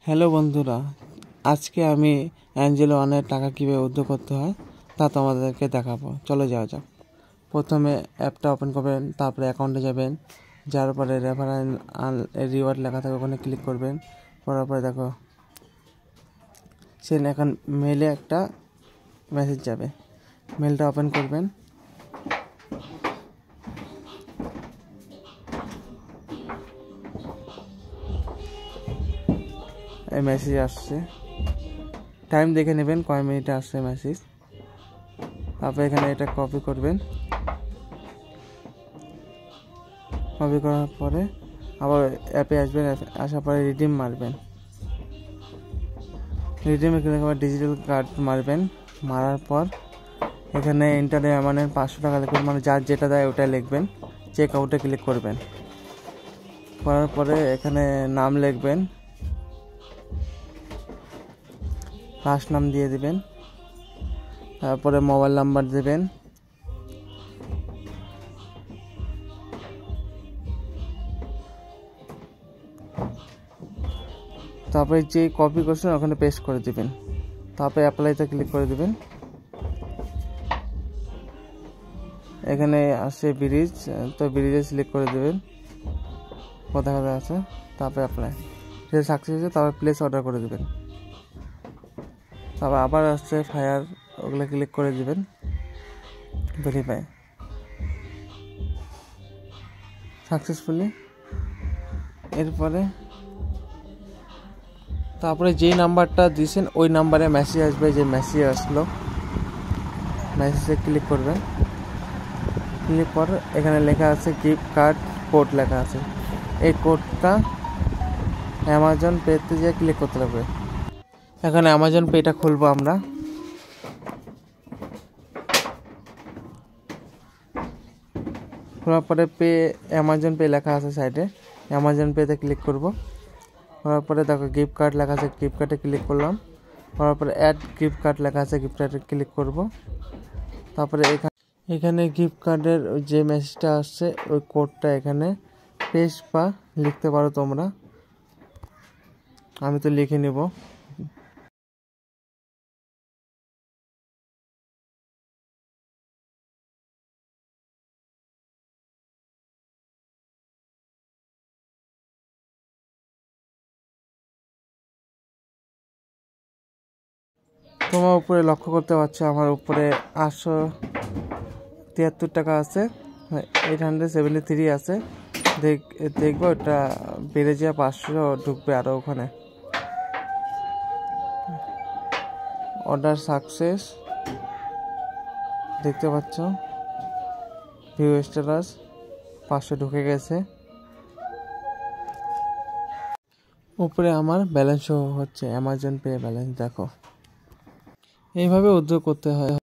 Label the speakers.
Speaker 1: Hello বন্ধুরা, আজকে আমি অ্যাঞ্জেল ওয়ানের টাকা কীভাবে উইথড্র করতে হয় তা তোমাদেরকে দেখাবো। চলে যাওয়া যাক। প্রথমে অ্যাপটা ওপেন করবেন, তারপরে অ্যাকাউন্টে যাবেন, যার পরে রেফারেল রিওয়ার্ড লেখা থাকে ওখানে ক্লিক করবেন। করার পরে দেখো সেন এখন মেলে একটা মেসেজ যাবে, মেলটা ওপেন করবেন। এই মেসেজ আসছে, টাইম দেখে নেবেন কয় মিনিটে আসছে মেসেজ। তারপরে এখানে এটা কপি করবেন, কপি করার পরে আবার অ্যাপে আসবেন, আসার পরে রিডিম মারবেন। রিডিমে ক্লিক করে ডিজিটাল কার্ড মারবেন। মারার পর এখানে ইন্টারে মানে 500 টাকা লিখবেন, মানে যার যেটা দেয় ওটাই লিখবেন। চেক আউটে ক্লিক করবেন। করার পরে এখানে নাম লিখবেন, লাস্ট নাম দিয়ে দিবেন। তারপরে মোবাইল নাম্বার দেবেন। তারপরে যে কপি করছেন ওখানে পেস্ট করে দিবেন। তারপরে অ্যাপ্লাইতে ক্লিক করে দিবেন। এখানে আসছে ব্রিজ, তো ব্রিজে সিলেক্ট করে দেবেন কোথায় কোথায় আছে। তারপরে অ্যাপ্লাই, সে সাকসেস হয়েছে। তারপর প্লেস অর্ডার করে দেবেন। তারপর আবার আসছে ফায়ার, ওগুলো ক্লিক করে দিবেন। Verify successfully. এরপরে তারপরে যেই নাম্বারটা দিয়েছেন ওই নাম্বারে মেসেজ আসবে, যে মেসেজ আসলো মেসেজে ক্লিক করবেন। ক্লিক করে এখানে লেখা আছে গিফট কার্ড কোড লেখা আছে, এই কোডটা অ্যামাজন পেতে যেয়ে ক্লিক করতে লাগবে। এখানে অ্যামাজন পেটা খুলবো আমরা। খোলার পরে পে, অ্যামাজন পে লেখা আছে সাইডে, অ্যামাজন পেতে ক্লিক করব। করার পরে দেখো গিফট কার্ড লেখা আছে, গিফট কার্ডে ক্লিক করলাম। করার পরে অ্যাড গিফট কার্ড লেখা আছে, গিফট কার্ডে ক্লিক করব। তারপরে এখানে গিফট কার্ডের যে মেসেজটা আসছে ওই কোডটা এখানে পেস্ট বা লিখতে পারো তোমরা, আমি তো লিখে নেব। তোমার উপরে লক্ষ্য করতে পারছো আমার উপরে 873 টাকা আছে, 873 আছে। দেখবো ওটা বেড়ে যায়, 500 ঢুকবে আরও ওখানে। অর্ডার সাকসেস দেখতে পাচ্ছ, ভিউ স্ট্যাটাস 500 ঢুকে গেছে। উপরে আমার ব্যালেন্স শো হচ্ছে, অ্যামাজন পে ব্যালেন্স দেখো। এইভাবে উদ্যোগ করতে হয়।